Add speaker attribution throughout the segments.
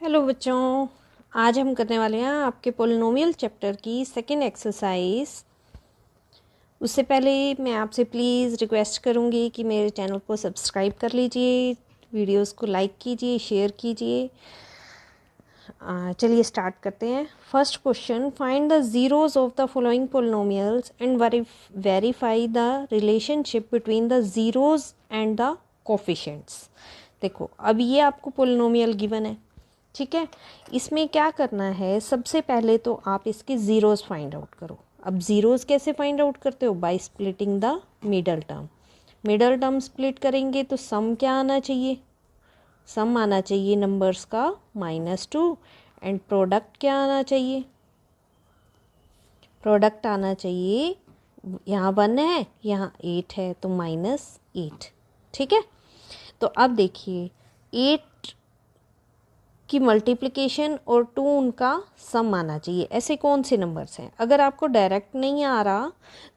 Speaker 1: Hello बच्चों, आज हम करने वाले हैं आपके पोलिनोमियल चैप्टर की सेकंड एक्सरसाइज। उससे पहले मैं आपसे प्लीज़ रिक्वेस्ट करूँगी कि मेरे चैनल को सब्सक्राइब कर लीजिए, वीडियोस को लाइक कीजिए, शेयर कीजिए। चलिए स्टार्ट करते हैं। First question, find the zeros of the following polynomials and verify the relationship between the zeros and the coefficients. देखो, अब ये आपको पोलिनोमियल गिवन है, ठीक है। इसमें क्या करना है, सबसे पहले तो आप इसके ज़ीरोज़ फाइंड आउट करो। अब ज़ीरोज़ कैसे फाइंड आउट करते हो? By splitting the middle term. Middle term split करेंगे तो सम क्या आना चाहिए? सम आना चाहिए नंबर्स का -2 एंड प्रोडक्ट क्या आना चाहिए? प्रोडक्ट आना चाहिए, यहाँ 1 है, यहाँ 8 है, तो -8, ठीक है। तो अब देखिए, 8 की मल्टीप्लिकेशन और 2 उनका सम आना चाहिए। ऐसे कौन से नंबर्स हैं? अगर आपको डायरेक्ट नहीं आ रहा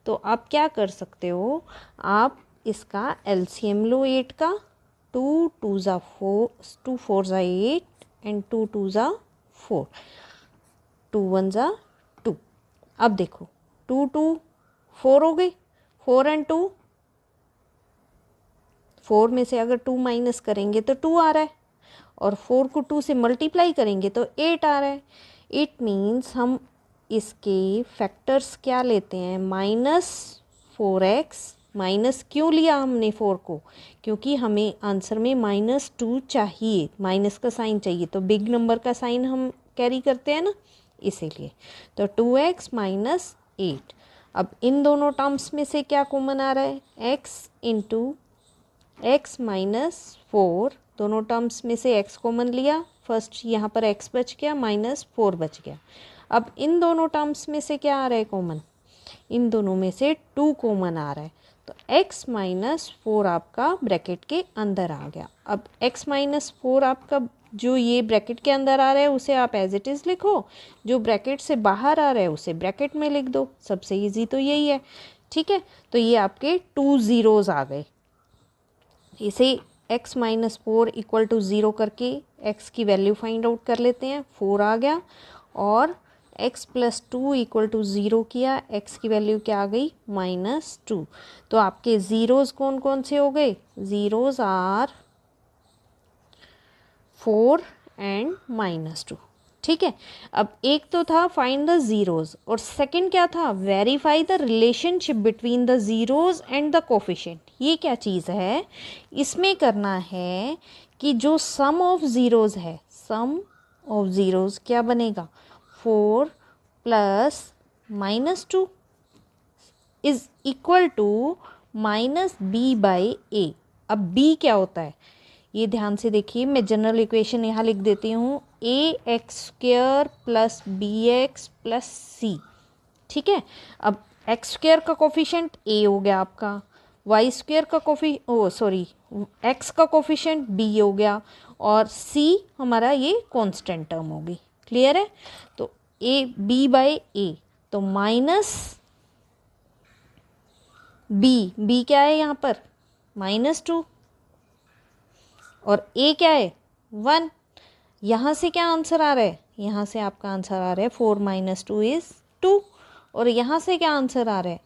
Speaker 1: तो आप क्या कर सकते हो, आप इसका एलसीएम लो 8 का। 2 2 ज़ा 4, 2 4 ज़ा 8 एंड 2 2 ज़ा 4, 2 1 ज़ा 2। अब देखो, 2 2 4 हो गई, 4 एंड 2, 4 में से अगर 2 माइनस करेंगे तो 2 आ रहा है, और 4 को 2 से मल्टीप्लाई करेंगे तो 8 आ रहा है। इट मीन्स हम इसके फैक्टर्स क्या लेते हैं? -4x। माइनस क्यों लिया हमने 4 को? क्योंकि हमें आंसर में -2 चाहिए, माइनस का साइन चाहिए, तो बिग नंबर का साइन हम कैरी करते हैं ना, इसीलिए। तो 2x - 8। अब इन दोनों टर्म्स में से क्या कॉमन आ रहा है? x इंटू x -4, दोनों टर्म्स में से x कॉमन लिया, फर्स्ट यहाँ पर x बच गया, -4 बच गया। अब इन दोनों टर्म्स में से क्या आ रहा है कॉमन? इन दोनों में से 2 कॉमन आ रहा है, तो x -4 आपका ब्रैकेट के अंदर आ गया। अब x -4 आपका जो ये ब्रैकेट के अंदर आ रहा है उसे आप एज इट इज़ लिखो, जो ब्रैकेट से बाहर आ रहा है उसे ब्रैकेट में लिख दो। सबसे ईजी तो यही है, ठीक है। तो ये आपके 2 ज़ीरोज़ आ गए। इसे x -4 इक्वल टू 0 करके x की वैल्यू फाइंड आउट कर लेते हैं। 4 आ गया, और x + 2 इक्वल टू 0 किया, x की वैल्यू क्या आ गई? -2। तो आपके ज़ीरोज़ कौन कौन से हो गए? ज़ीरोज़ आर 4 एंड -2, ठीक है। अब एक तो था फाइंड द ज़ीरोज़, और सेकंड क्या था? Verify the relationship between the zeros and the coefficient. ये क्या चीज़ है? इसमें करना है कि जो सम ऑफ ज़ीरोज़ है, सम ऑफ ज़ीरोज़ क्या बनेगा? 4 + -2 इज इक्वल टू -b/a। अब b क्या होता है ये ध्यान से देखिए, मैं जनरल इक्वेशन यहाँ लिख देती हूँ, ax² + bx + c, ठीक है। अब x² का कोफिशिएंट a हो गया आपका, y² का x का कोफिशिएंट b हो गया, और c हमारा ये कांस्टेंट टर्म होगी। क्लियर है? तो b/a, तो b क्या है यहाँ पर? -2, और a क्या है? 1। यहाँ से क्या आंसर आ रहा है? यहाँ से आपका आंसर आ रहा है 4 - 2 इज़ 2, और यहाँ से क्या आंसर आ रहा है?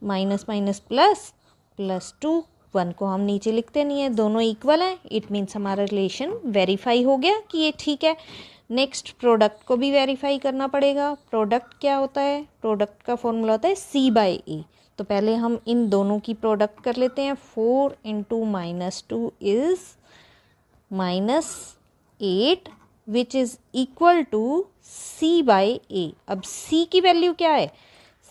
Speaker 1: Minus minus plus plus 2। 1 को हम नीचे लिखते नहीं है, दोनों इक्वल हैं। इट मीन्स हमारा रिलेशन वेरीफाई हो गया कि ये ठीक है। नेक्स्ट प्रोडक्ट को भी वेरीफाई करना पड़ेगा। प्रोडक्ट क्या होता है? प्रोडक्ट का फॉर्मूला होता है c/a। तो पहले हम इन दोनों की प्रोडक्ट कर लेते हैं। 4 × -2 is -8, which is equal to c/a। अब c की वैल्यू क्या है?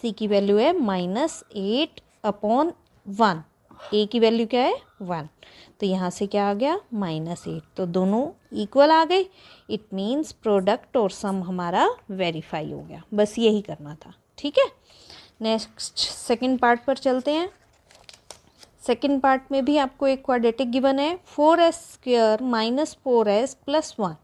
Speaker 1: c की वैल्यू है -8/1। a की वैल्यू क्या है? 1। तो यहाँ से क्या आ गया? -8। तो दोनों इक्वल आ गए। इट मीन्स प्रोडक्ट और सम हमारा वेरीफाई हो गया। बस यही करना था, ठीक है। नेक्स्ट सेकंड पार्ट पर चलते हैं। सेकेंड पार्ट में भी आपको एक क्वाड्रेटिक गिवन है, 4s² - 4s + 1।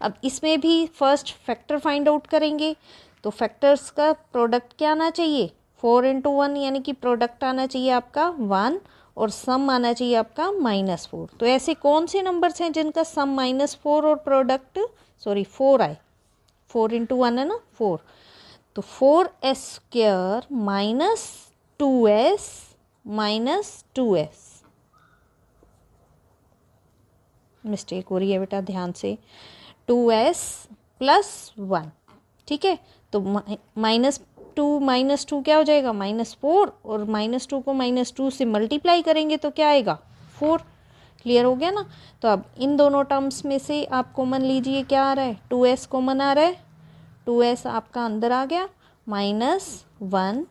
Speaker 1: अब इसमें भी फर्स्ट फैक्टर फाइंड आउट करेंगे, तो फैक्टर्स का प्रोडक्ट क्या आना चाहिए? 4 × 1, यानी कि प्रोडक्ट आना चाहिए आपका 1, और सम आना चाहिए आपका -4। तो ऐसे कौन से नंबर्स हैं जिनका सम -4 और प्रोडक्ट 4 आए? 4 इंटू 1 है ना 4। तो 4s² -2s मिस्टेक हो रही है बेटा, ध्यान से। 2s + 1, ठीक है। तो -2 क्या हो जाएगा? -4, और -2 को -2 से मल्टीप्लाई करेंगे तो क्या आएगा? 4। क्लियर हो गया ना? तो अब इन दोनों टर्म्स में से आप कॉमन लीजिए, क्या आ रहा है? 2s कॉमन आ रहा है। 2s आपका अंदर आ गया, -1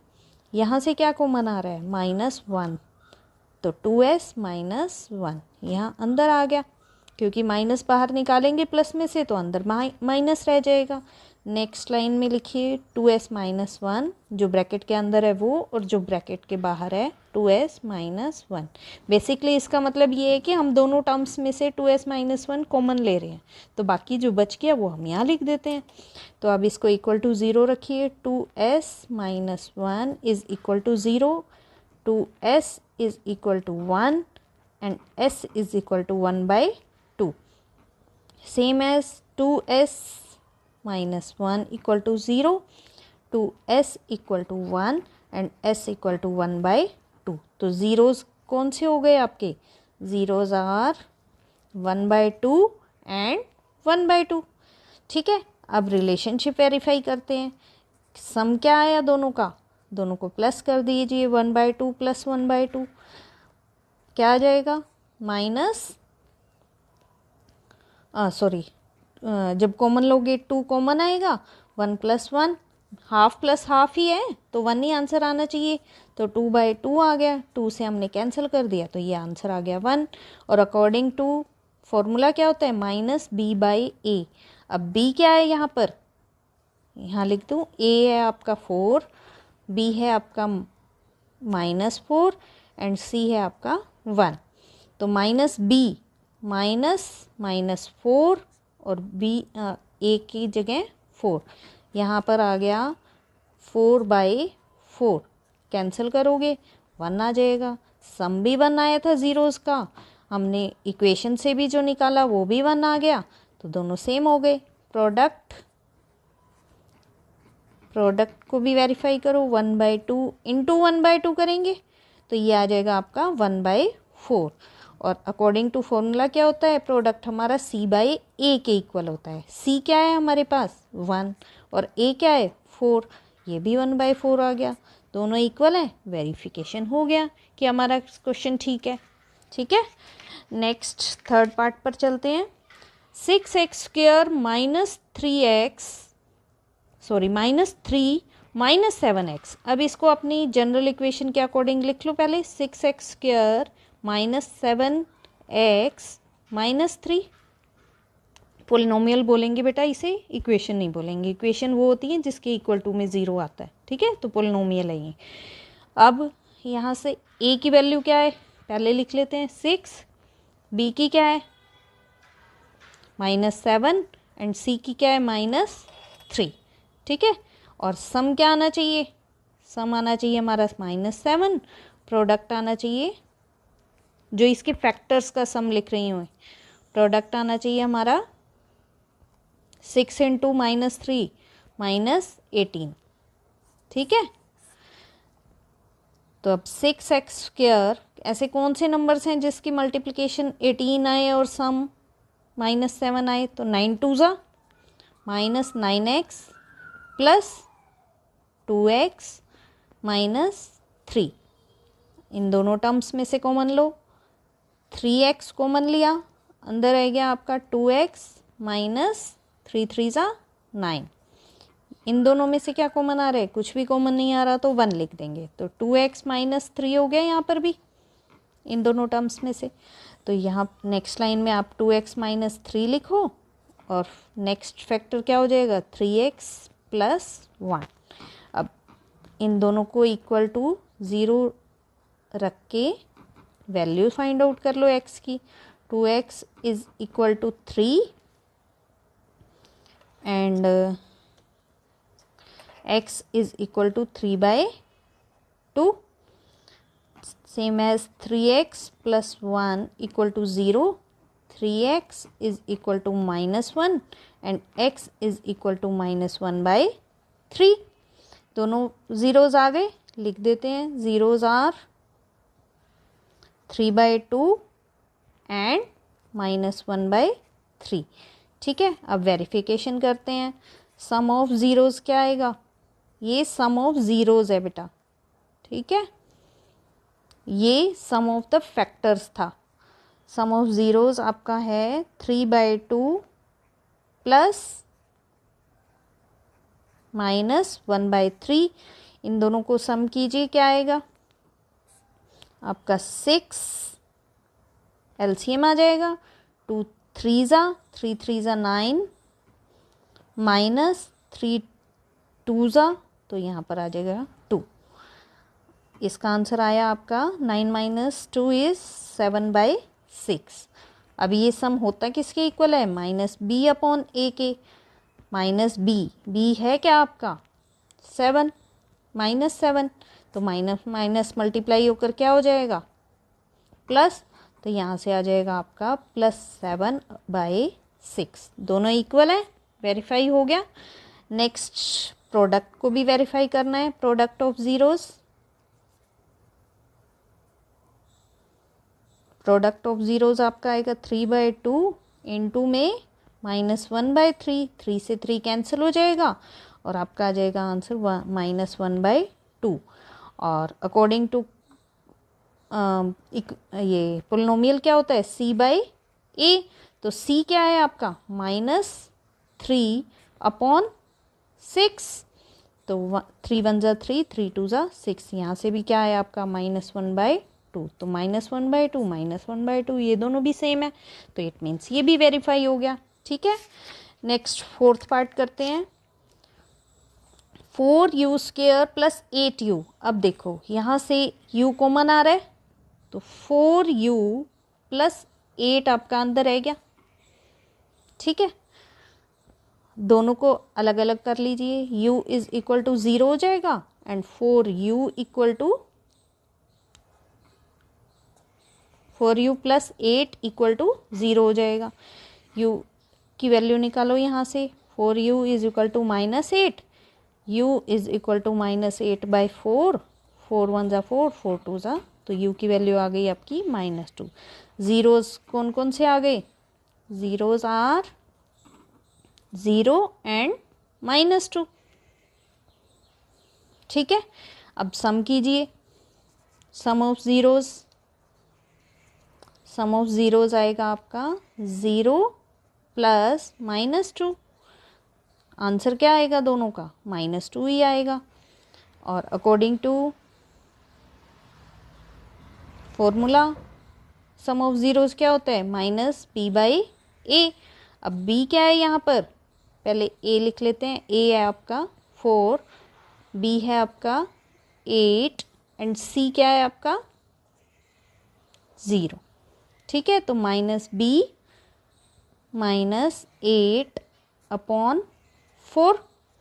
Speaker 1: यहाँ से क्या कॉमन आ रहा है? -1। तो 2s -1 यहाँ अंदर आ गया, क्योंकि माइनस बाहर निकालेंगे प्लस में से तो अंदर माइनस रह जाएगा। नेक्स्ट लाइन में लिखिए 2s -1, जो ब्रैकेट के अंदर है वो, और जो ब्रैकेट के बाहर है 2s -1। बेसिकली इसका मतलब ये है कि हम दोनों टर्म्स में से 2s -1 कॉमन ले रहे हैं, तो बाकी जो बच गया वो हम यहाँ लिख देते हैं। तो अब इसको इक्वल टू 0 रखिए। 2s -1 is equal to 0, 2s is equal to 1 and s is equal to 1/2। Same as 2s -1 equal to 0, 2s equal to 1 and s equal to 1/2। तो ज़ीरोज़ कौन से हो गए आपके? ज़ीरोज़ आर 1/2 एंड 1/2, ठीक है। अब रिलेशनशिप वेरीफाई करते हैं। सम क्या आया दोनों का? दोनों को प्लस कर दीजिए, 1/2 + 1/2 क्या आ जाएगा? जब कॉमन लोगे 2 कॉमन आएगा, 1 + 1 हाफ प्लस हाफ ही है, तो 1 ही आंसर आना चाहिए। तो 2/2 आ गया, 2 से हमने कैंसिल कर दिया, तो ये आंसर आ गया 1। और अकॉर्डिंग टू फॉर्मूला क्या होता है? -b/a। अब b क्या है यहाँ पर? यहाँ लिख दूँ, a है आपका 4, b है आपका -4 एंड c है आपका 1। तो -b -4 और b a की जगह 4, यहाँ पर आ गया 4/4। कैंसिल करोगे 1 आ जाएगा। सम भी 1 आया था ज़ीरोज़ का, हमने इक्वेशन से भी जो निकाला वो भी 1 आ गया, तो दोनों सेम हो गए। प्रोडक्ट को भी वेरीफाई करो, 1/2 इंटू 1/2 करेंगे तो ये आ जाएगा आपका 1/4। और अकॉर्डिंग टू फॉर्मूला क्या होता है? प्रोडक्ट हमारा c/a के इक्वल होता है। c क्या है हमारे पास? 1, और a क्या है? 4। ये भी 1/4 आ गया, दोनों इक्वल हैं। वेरिफिकेशन हो गया कि हमारा क्वेश्चन ठीक है, ठीक है। नेक्स्ट थर्ड पार्ट पर चलते हैं। 6x² -3 -7x। अब इसको अपनी जनरल इक्वेशन के अकॉर्डिंग लिख लो पहले। 6x² -7x -3। पोलिनोमियल बोलेंगे बेटा इसे, इक्वेशन नहीं बोलेंगे। इक्वेशन वो होती है जिसके इक्वल टू में 0 आता है, ठीक है। तो पोलिनोमियल है ये। अब यहाँ से a की वैल्यू क्या है पहले लिख लेते हैं 6, b की क्या है -7 एंड c की क्या है -3, ठीक है। और सम क्या आना चाहिए? सम आना चाहिए हमारा -7, प्रोडक्ट आना चाहिए, जो इसके फैक्टर्स का सम लिख रही हूँ, प्रोडक्ट आना चाहिए हमारा 6 इंटू -3 -18, ठीक है। तो अब 6x², ऐसे कौन से नंबर्स हैं जिसकी मल्टीप्लिकेशन 18 आए और सम -7 आए? तो 9 2 ज़ा -9x + 2x -3। इन दोनों टर्म्स में से कॉमन लो, 3x कॉमन लिया, अंदर रह गया आपका 2x -3 3 ज़ा 9। इन दोनों में से क्या कॉमन आ रहा है? कुछ भी कॉमन नहीं आ रहा, तो 1 लिख देंगे। तो 2x -3 हो गया यहाँ पर भी, इन दोनों टर्म्स में से। तो यहाँ नेक्स्ट लाइन में आप 2x -3 लिखो, और नेक्स्ट फैक्टर क्या हो जाएगा? 3x + 1। अब इन दोनों को इक्वल टू 0 रख के वैल्यू फाइंड आउट कर लो x की। 2x is equal to 3 and x is equal to 3/2। Same as 3x plus 1 equal to 0, 3x is equal to -1 and x is equal to -1/3। दोनों zeros आ गए, लिख देते हैं। Zeros are 3/2 and -1/3। ठीक है, अब वेरिफिकेशन करते हैं। सम ऑफ ज़ीरोज़ क्या आएगा? ये सम ऑफ ज़ीरोज़ है बेटा, ठीक है। ये सम ऑफ द फैक्टर्स था। सम ऑफ ज़ीरोज़ आपका है 3/2 प्लस -1/3। इन दोनों को सम कीजिए, क्या आएगा आपका? 6 एलसीएम आ जाएगा। 2 3 3 3 9 -3 2 तो यहाँ पर आ जाएगा 2। इसका आंसर आया आपका 9 - 2 इज 7/6। अब ये सम होता किसके इक्वल है? -b/a के। -b है क्या आपका? 7 -7, तो माइनस मल्टीप्लाई होकर क्या हो जाएगा? प्लस। तो यहाँ से आ जाएगा आपका +7/6। दोनों इक्वल है, वेरीफाई हो गया। नेक्स्ट प्रोडक्ट को भी वेरीफाई करना है। Product of zeros, product of zeros आपका आएगा 3/2 इंटू में -1/3। 3 से 3 कैंसिल हो जाएगा और आपका आ जाएगा आंसर -1/2। और अकॉर्डिंग टू ये पोलिनोमियल क्या होता है? c/a। तो c क्या है आपका? -3/6। तो 3 1 ज़ा 3, 3 2 ज़ा 6। यहाँ से भी क्या है आपका? -1/2। तो -1/2 -1/2 ये दोनों भी सेम है, तो इट मीन्स ये भी वेरीफाई हो गया। ठीक है, नेक्स्ट फोर्थ पार्ट करते हैं। 4u² plus 8u। अब देखो यहाँ से u कॉमन आ रहा है, तो 4u प्लस 8 आपका अंदर रह गया। ठीक है, दोनों को अलग अलग कर लीजिए। u इज इक्वल टू 0 हो जाएगा and 4u equal to 4u plus 8 equal to 0 हो जाएगा। u की वैल्यू निकालो यहाँ से। 4u is equal to -8, u is equal to -8/4। 4 1 ज़ा 4, 4 2 ज़ा, तो u की वैल्यू आ गई आपकी -2। ज़ीरोज़ कौन कौन से आ गए? Zeros are 0 and -2। ठीक है, अब सम कीजिए। Sum of zeros, sum of zeros आएगा आपका 0 प्लस -2। आंसर क्या आएगा दोनों का? -2 ही आएगा। और according to formula sum of zeros क्या होता है? -b/a। अब b क्या है यहाँ पर? पहले a लिख लेते हैं। a है आपका 4, b है आपका 8 एंड c क्या है आपका? 0। ठीक है, तो -b -8/4।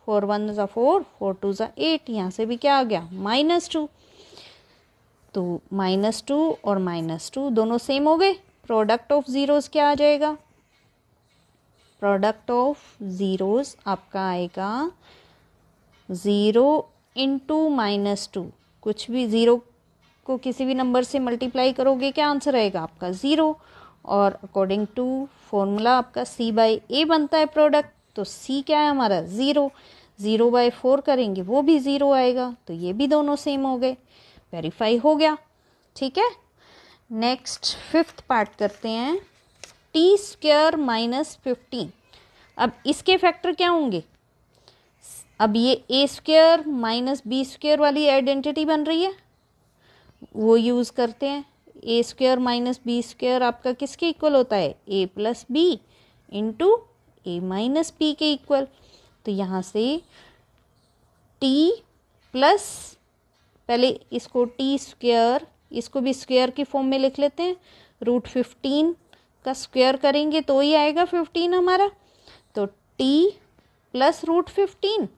Speaker 1: 4 1 ज़ा 4, 4 2 ज़ा 8। यहाँ से भी क्या आ गया? -2। तो -2 और -2 दोनों सेम हो गए। प्रोडक्ट ऑफ ज़ीरोज़ क्या आ जाएगा? प्रोडक्ट ऑफ ज़ीरोज़ आपका आएगा 0 इंटू -2। कुछ भी ज़ीरो को किसी भी नंबर से मल्टीप्लाई करोगे, क्या आंसर आएगा आपका? 0। और अकॉर्डिंग टू फॉर्मूला आपका c/a बनता है प्रोडक्ट, तो c क्या है हमारा? 0। 0/4 करेंगे वो भी 0 आएगा, तो ये भी दोनों सेम हो गए, वेरीफाई हो गया। ठीक है, नेक्स्ट फिफ्थ पार्ट करते हैं। t² - 15। अब इसके फैक्टर क्या होंगे? अब ये a² - b² वाली आइडेंटिटी बन रही है, वो यूज़ करते हैं। a² - b² आपका किसके इक्वल होता है? a + b into a - b के इक्वल। तो यहाँ से t प्लस, पहले इसको t², इसको भी स्क्वायर की फॉर्म में लिख लेते हैं। √15 का स्क्वायर करेंगे तो ही आएगा 15 हमारा। तो t प्लस √15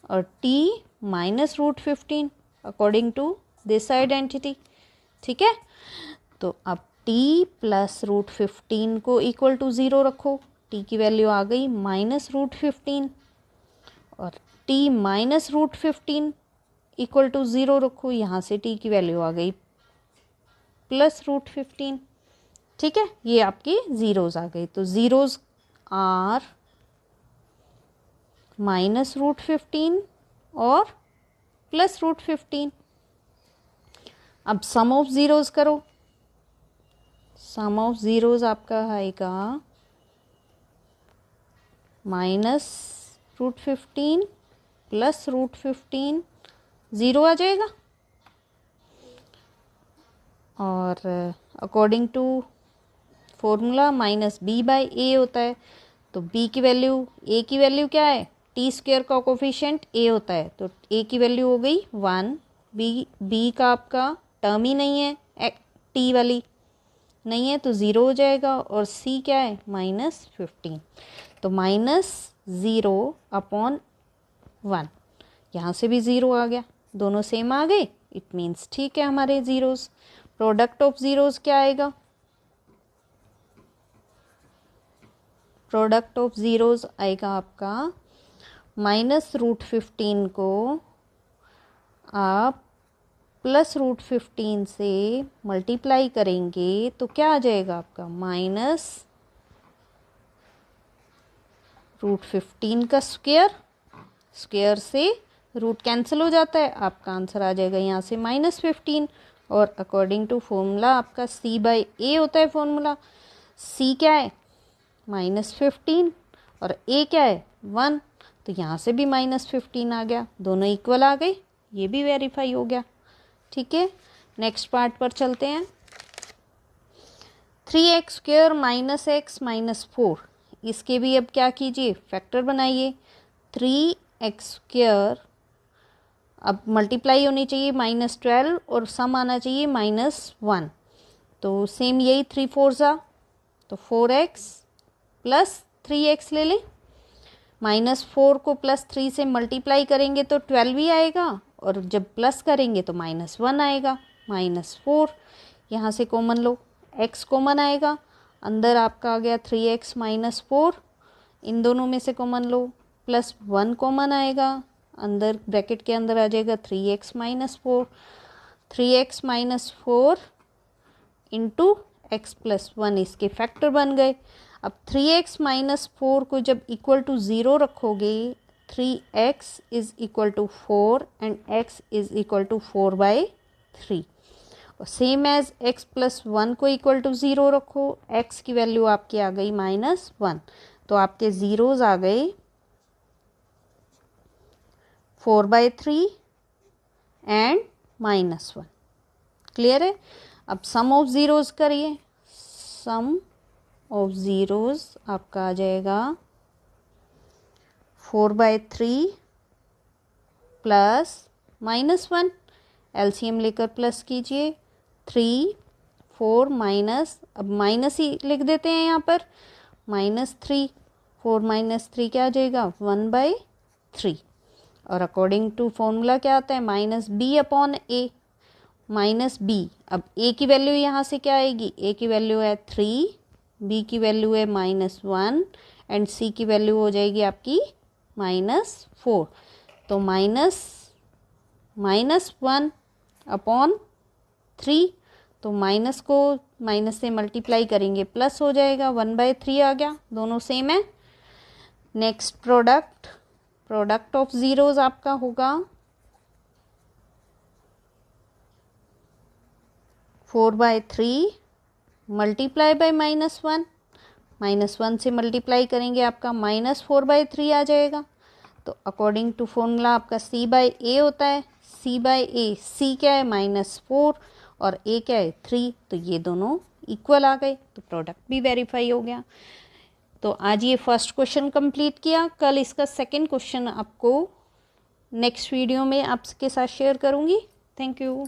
Speaker 1: और t minus √15 according to this identity, ठीक है। तो अब t प्लस रूट 15 को इक्वल टू 0 रखो, t की वैल्यू आ गई माइनस रूट 15, और t minus root 15 equal to 0 रखो, यहाँ से t की वैल्यू आ गई प्लस रूट 15, ठीक है। ये आपकी ज़ीरोज़ आ गई, तो ज़ीरोज़ आर माइनस रूट 15 और प्लस रूट 15। अब सम ऑफ ज़ीरोज़ करो, सम ऑफ ज़ीरोज़ आपका आएगा माइनस रूट 15 प्लस रूट 15, 0 आ जाएगा। और according to formula minus B by A होता है, तो b की वैल्यू, a की वैल्यू क्या है, टी स्क्वायर का कोफिशिएंट a होता है, तो a की वैल्यू हो गई 1, b का आपका टर्म ही नहीं है, t वाली नहीं है, तो 0 हो जाएगा, और c क्या है माइनस 15, तो माइनस 0 अपॉन 1, यहाँ से भी 0 आ गया, दोनों सेम आ गए, इट मीन्स ठीक है हमारे ज़ीरोज़। प्रोडक्ट ऑफ ज़ीरोज़ क्या आएगा, प्रोडक्ट ऑफ ज़ीरोज़ आएगा आपका माइनस रूट 15 को आप प्लस रूट 15 से मल्टीप्लाई करेंगे तो क्या आ जाएगा आपका माइनस रूट 15 का स्क्वायर, स्क्वायर से रूट कैंसिल हो जाता है, आपका आंसर आ जाएगा यहाँ से माइनस 15। और अकॉर्डिंग टू फॉर्मूला आपका c बाई ए होता है फॉर्मूला, c क्या है माइनस 15 और a क्या है 1, तो यहाँ से भी माइनस 15 आ गया, दोनों इक्वल आ गए, ये भी वेरीफाई हो गया, ठीक है। नेक्स्ट पार्ट पर चलते हैं। 3x square minus x minus 4, इसके भी अब क्या कीजिए फैक्टर बनाइए। 3x स्क्वायर अब मल्टीप्लाई होनी चाहिए माइनस 12 और सम आना चाहिए माइनस 1, तो सेम यही 3 4 ज़ा, तो 4x प्लस 3x ले लें, माइनस 4 को प्लस 3 से मल्टीप्लाई करेंगे तो 12 ही आएगा, और जब प्लस करेंगे तो माइनस 1 आएगा, माइनस 4 यहाँ से कॉमन लो, x कॉमन आएगा, अंदर आपका आ गया 3x माइनस 4, इन दोनों में से कॉमन लो, प्लस 1 कॉमन आएगा, अंदर ब्रैकेट के अंदर आ जाएगा 3x minus 4, 3x minus 4 into x plus 1, इसके फैक्टर बन गए। अब 3x माइनस 4 को जब इक्वल टू 0 रखोगे, 3x is equal to 4 and x is equal to 4/3, और सेम एज x प्लस 1 को इक्वल टू 0 रखो, x की वैल्यू आपकी आ गई माइनस 1, तो आपके ज़ीरोज़ आ गए 4/3 एंड माइनस 1, क्लियर है। अब सम ऑफ ज़ीरोज़ करिए, सम ऑफ ज़ीरोज़ आपका आ जाएगा 4/3 प्लस माइनस 1, एलसीएम लेकर प्लस कीजिए, 3 4 माइनस, अब माइनस ही लिख देते हैं यहाँ पर, माइनस 3, 4 माइनस 3 क्या आ जाएगा 1/3, और अकॉर्डिंग टू फॉर्मूला क्या आता है माइनस बी अपॉन ए, माइनस बी, अब a की वैल्यू यहाँ से क्या आएगी, a की वैल्यू है 3, b की वैल्यू है माइनस 1 एंड c की वैल्यू हो जाएगी आपकी माइनस 4, तो माइनस 1 अपॉन 3, तो माइनस को माइनस से मल्टीप्लाई करेंगे प्लस हो जाएगा, 1/3 आ गया, दोनों सेम है। नेक्स्ट प्रोडक्ट ऑफ ज़ीरोज़ आपका होगा 4/3 मल्टीप्लाई बाय माइनस 1, माइनस 1 से मल्टीप्लाई करेंगे आपका माइनस 4/3 आ जाएगा, तो अकॉर्डिंग टू फॉर्मूला आपका c बाई ए होता है, c बाई ए, c क्या है माइनस 4 और a क्या है 3, तो ये दोनों इक्वल आ गए, तो प्रोडक्ट भी वेरीफाई हो गया। तो आज ये फर्स्ट क्वेश्चन कंप्लीट किया, कल इसका सेकंड क्वेश्चन आपको नेक्स्ट वीडियो में आपके साथ शेयर करूँगी। Thank you.